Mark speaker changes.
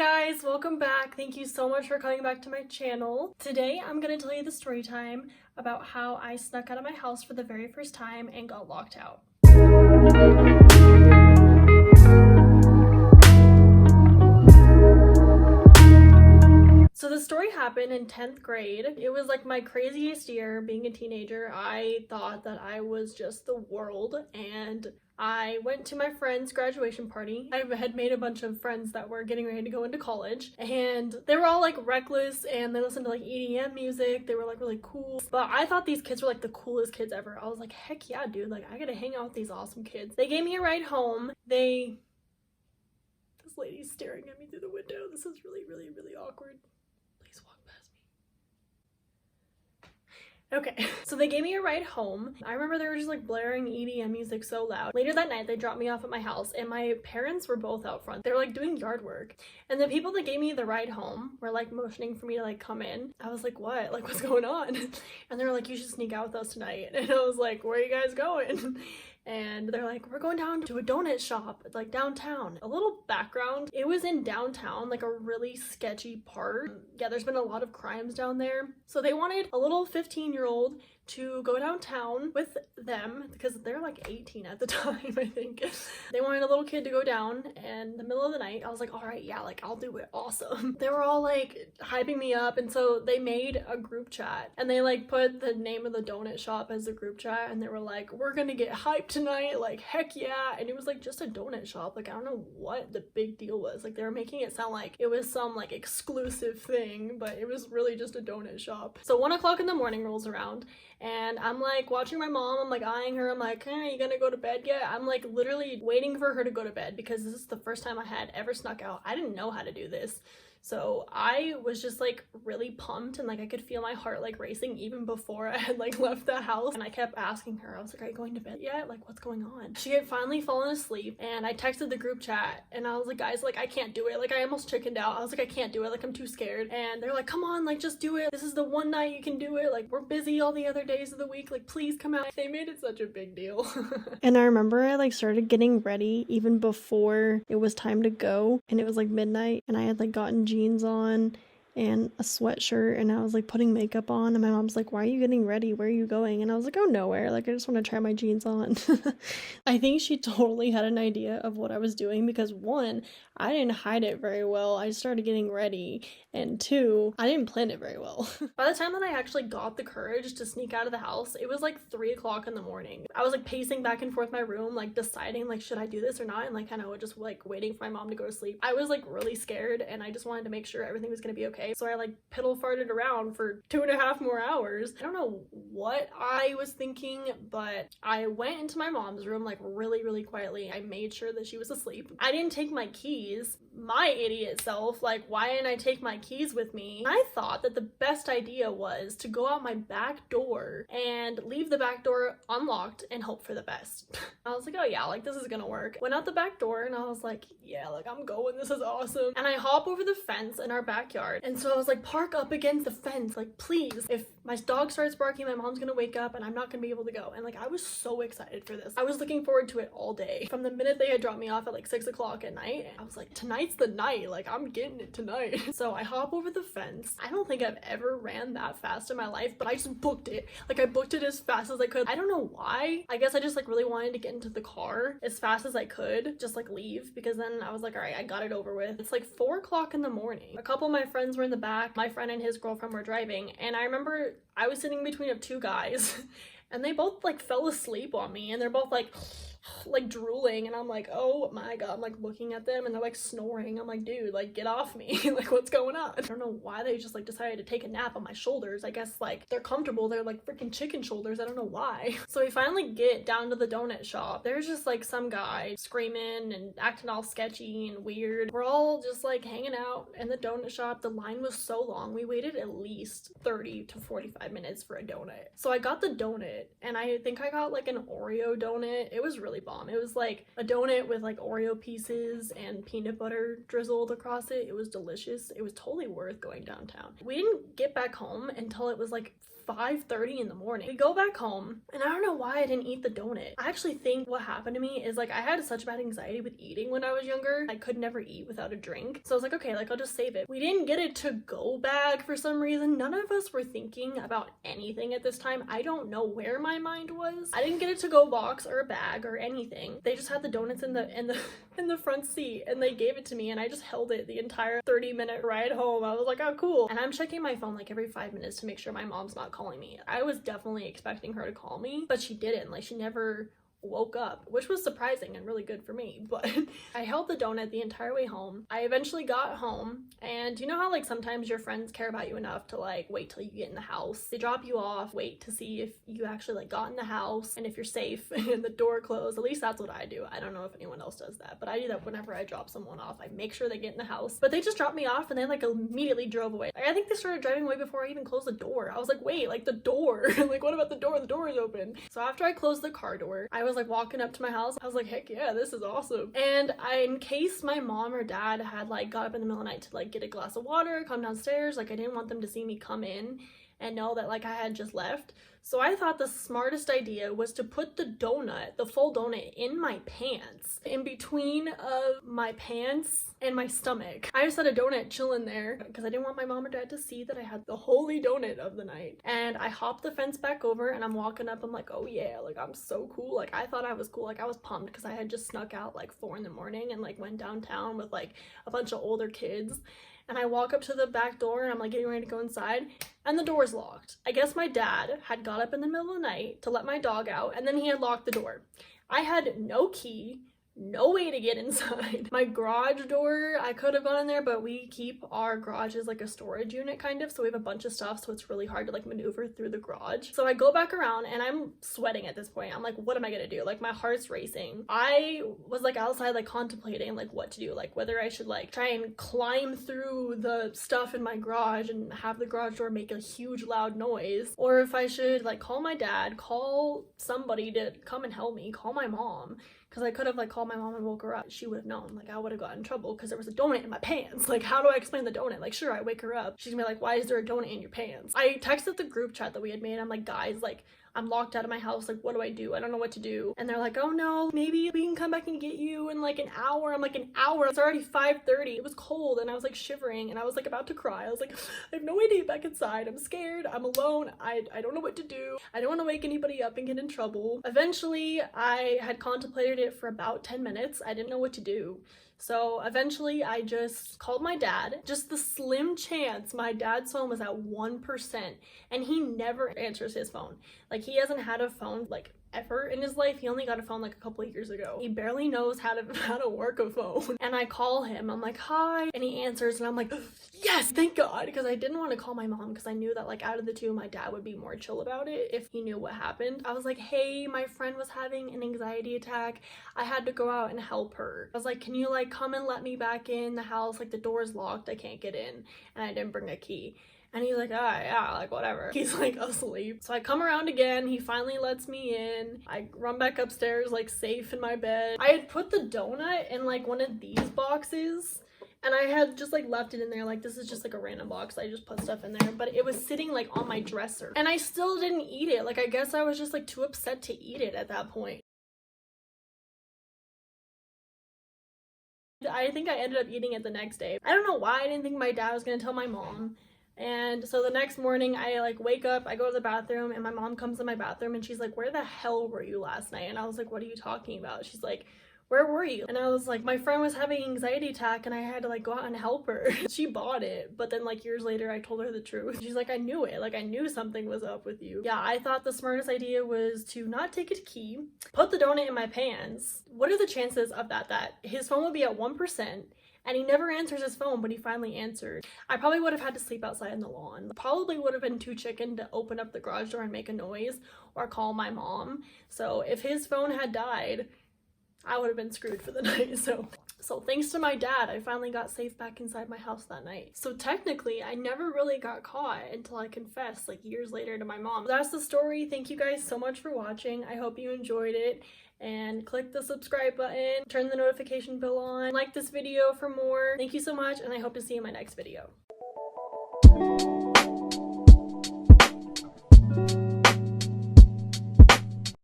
Speaker 1: guys, welcome back. Thank you so much for coming back to my channel. Today I'm going to tell you the story time about how I snuck out of my house for the very first time and got locked out. So the story happened in 10th grade. It was like my craziest year being a teenager. I thought that I was just the world, and I went to my friend's graduation party. I had made a bunch of friends that were getting ready to go into college, and they were all like reckless and they listened to like EDM music. They were like really cool, but I thought these kids were like the coolest kids ever. I was like, heck yeah, dude, like I gotta hang out with these awesome kids. They gave me a ride home. This lady's staring at me through the window. This is really awkward. Please walk past me. Okay, so they gave me a ride home. I remember they were just like blaring EDM music so loud. Later that night, they dropped me off at my house and my parents were both out front. They were like doing yard work. And the people that gave me the ride home were like motioning for me to like come in. I was like, what? Like, what's going on? And they were like, you should sneak out with us tonight. And I was like, where are you guys going? And they're like, we're going down to a donut shop. It's like downtown. A little background. It was in downtown, like a really sketchy part. Yeah, there's been a lot of crimes down there. So they wanted a little 15-year-old to go downtown with them because they're like 18 at the time, I think. They wanted a little kid to go down, and in the middle of the night, I was like, all right, yeah, like I'll do it. Awesome. They were all like hyping me up, and so they made a group chat and they like put the name of the donut shop as a group chat, and they were like, we're gonna get hyped tonight, like heck yeah. And it was like just a donut shop. Like I don't know what the big deal was. Like they were making it sound like it was some like exclusive thing, but it was really just a donut shop. So 1 o'clock in the morning rolls around, and I'm like watching my mom. I'm like eyeing her. I'm like, hey, are you gonna go to bed yet? I'm like literally waiting for her to go to bed because this is the first time I had ever snuck out. I didn't know how to do this. So I was just like really pumped, and like I could feel my heart like racing even before I had like left the house. And I kept asking her, I was like, are you going to bed yet? Like, what's going on? She had finally fallen asleep, and I texted the group chat and I was like, guys, like I can't do it. Like I almost chickened out. I was like, I can't do it. Like I'm too scared. And they're like, come on, like just do it. This is the one night you can do it. Like we're busy all the other days of the week. Like please come out. They made it such a big deal. And I remember I like started getting ready even before it was time to go, and it was like midnight, and I had like gotten jeans on and a sweatshirt, and I was like putting makeup on, and my mom's like, why are you getting ready? Where are you going? And I was like, oh, nowhere. Like I just want to try my jeans on. I think she totally had an idea of what I was doing because one, I didn't hide it very well. I started getting ready, and two, I didn't plan it very well. By the time that I actually got the courage to sneak out of the house, it was like 3 o'clock in the morning. I was like pacing back and forth my room, like deciding like, should I do this or not? And like kind of just like waiting for my mom to go to sleep. I was like really scared, and I just wanted to make sure everything was gonna be okay. So I like piddle farted around for 2.5 more hours. I don't know what I was thinking, but I went into my mom's room like really quietly. I made sure that she was asleep. I didn't take my keys. My idiot self, like why didn't I take my keys with me? I thought that the best idea was to go out my back door and leave the back door unlocked and hope for the best. I was like, oh yeah, like this is gonna work. Went out the back door and I was like, yeah, like I'm going, this is awesome. And I hop over the fence in our backyard, and so I was like, park up against the fence, like please, if my dog starts barking, my mom's gonna wake up and I'm not gonna be able to go. And like I was so excited for this. I was looking forward to it all day. From the minute they had dropped me off at like 6 o'clock at night, I was like, tonight's the night, like I'm getting it tonight. So I hop over the fence. I don't think I've ever ran that fast in my life, but I just booked it. Like I booked it as fast as I could. I don't know why. I guess I just like really wanted to get into the car as fast as I could, just like leave, because then I was like, all right, I got it over with. It's like 4 o'clock in the morning. A couple of my friends were in the back. My friend and his girlfriend were driving, and I remember I was sitting between of 2 guys and they both like fell asleep on me, and they're both like drooling, and I'm like, oh my god. I'm like looking at them and they're like snoring. I'm like, dude, like get off me. Like what's going on? I don't know why they just like decided to take a nap on my shoulders. I guess like they're comfortable. They're like freaking chicken shoulders. I don't know why. So we finally get down to the donut shop. There's just like some guy screaming and acting all sketchy and weird. We're all just like hanging out in the donut shop. The line was so long. We waited at least 30 to 45 minutes for a donut. So I got the donut, and I think I got like an Oreo donut. It was really really bomb. It was like a donut with like Oreo pieces and peanut butter drizzled across it. It was delicious. It was totally worth going downtown. We didn't get back home until it was like 5:30 in the morning. We go back home and I don't know why I didn't eat the donut. I actually think what happened to me is like I had such bad anxiety with eating when I was younger. I could never eat without a drink. So I was like, okay, like I'll just save it. We didn't get it to go bag for some reason. None of us were thinking about anything at this time. I don't know where my mind was. I didn't get it to go box or a bag or anything. They just had the donuts in the front seat and they gave it to me and I just held it the entire 30-minute ride home. I was like, oh cool. And I'm checking my phone like every 5 minutes to make sure my mom's not calling me. I was definitely expecting her to call me, but she didn't. Like she never woke up, which was surprising and really good for me. But I held the donut the entire way home. I eventually got home, and you know how like sometimes your friends care about you enough to like wait till you get in the house. They drop you off, wait to see if you actually like got in the house and if you're safe and the door closed. At least that's what I do. I don't know if anyone else does that, but I do that whenever I drop someone off. I make sure they get in the house. But they just dropped me off and they like immediately drove away. Like, I think they started driving away before I even closed the door. I was like, wait, like the door. Like what about the door? The door is open. So after I closed the car door, I was like walking up to my house. I was like, heck yeah, this is awesome. And in case my mom or dad had like got up in the middle of the night to like get a glass of water, come downstairs, like I didn't want them to see me come in and know that like I had just left. So I thought the smartest idea was to put the donut, the full donut, in my pants, in between of my pants and my stomach. I just had a donut chilling there because I didn't want my mom or dad to see that I had the holy donut of the night. And I hopped the fence back over and I'm walking up. I'm like, oh yeah, like I'm so cool. Like I thought I was cool. Like I was pumped because I had just snuck out like 4 in the morning and like went downtown with like a bunch of older kids. And I walk up to the back door and I'm like getting ready to go inside and the door's locked. I guess my dad had got up in the middle of the night to let my dog out and then he had locked the door. I had no key, no way to get inside. My garage door, I could have gone in there, but we keep our garage as like a storage unit kind of, so we have a bunch of stuff, so it's really hard to like maneuver through the garage. So I go back around and I'm sweating at this point. I'm like, what am I gonna do? Like my heart's racing. I was like outside like contemplating like what to do, like whether I should like try and climb through the stuff in my garage and have the garage door make a huge loud noise, or if I should like call my dad, call somebody to come and help me, call my mom. Because I could have like called my mom and woke her up. She would have known. Like I would have gotten in trouble because there was a donut in my pants. Like how do I explain the donut? Like sure, I wake her up. She's gonna be like, why is there a donut in your pants? I texted the group chat that we had made. I'm like, guys, like I'm locked out of my house. Like what do I do? I don't know what to do. And they're like, oh no, maybe we can come back and get you in like an hour. I'm like, an hour? It's already 5:30. It was cold and I was like shivering and I was like about to cry. I was like, I have no way to get back inside. I'm scared. I'm alone. I don't know what to do. I don't want to wake anybody up and get in trouble. Eventually, I had contemplated it for about 10 minutes. I didn't know what to do. So eventually I just called my dad. Just the slim chance my dad's phone was at 1% and he never answers his phone. Like he hasn't had a phone like ever in his life. He only got a phone like a couple of years ago. He barely knows how to work a phone. And I call him, I'm like, hi, and he answers and I'm like, yes, thank God, because I didn't want to call my mom because I knew that like out of the two my dad would be more chill about it if he knew what happened. I was like, hey, my friend was having an anxiety attack. I had to go out and help her. I was like, can you like come and let me back in the house? Like the door's locked, I can't get in, and I didn't bring a key. And he's like, ah, yeah, like whatever. He's like asleep. So I come around again. He finally lets me in. I run back upstairs, like safe in my bed. I had put the donut in like one of these boxes and I had just like left it in there. Like this is just like a random box. I just put stuff in there, but it was sitting like on my dresser and I still didn't eat it. Like I guess I was just like too upset to eat it at that point. I think I ended up eating it the next day. I don't know why I didn't think my dad was gonna tell my mom. And so the next morning I like wake up, I go to the bathroom and my mom comes in my bathroom and she's like, where the hell were you last night? And I was like, what are you talking about? She's like, where were you? And I was like, my friend was having an anxiety attack and I had to like go out and help her. She bought it, but then like years later I told her the truth. She's like, I knew it. Like I knew something was up with you. Yeah, I thought the smartest idea was to not take a key, put the donut in my pants. What are the chances of that his phone would be at 1%? And he never answers his phone, but he finally answered. I probably would have had to sleep outside in the lawn. Probably would have been too chicken to open up the garage door and make a noise or call my mom. So if his phone had died, I would have been screwed for the night. So thanks to my dad, I finally got safe back inside my house that night. So technically, I never really got caught until I confessed like years later to my mom. That's the story. Thank you guys so much for watching. I hope you enjoyed it. and click the subscribe button, turn the notification bell on, like this video for more. Thank you so much, and I hope to see you in my next video.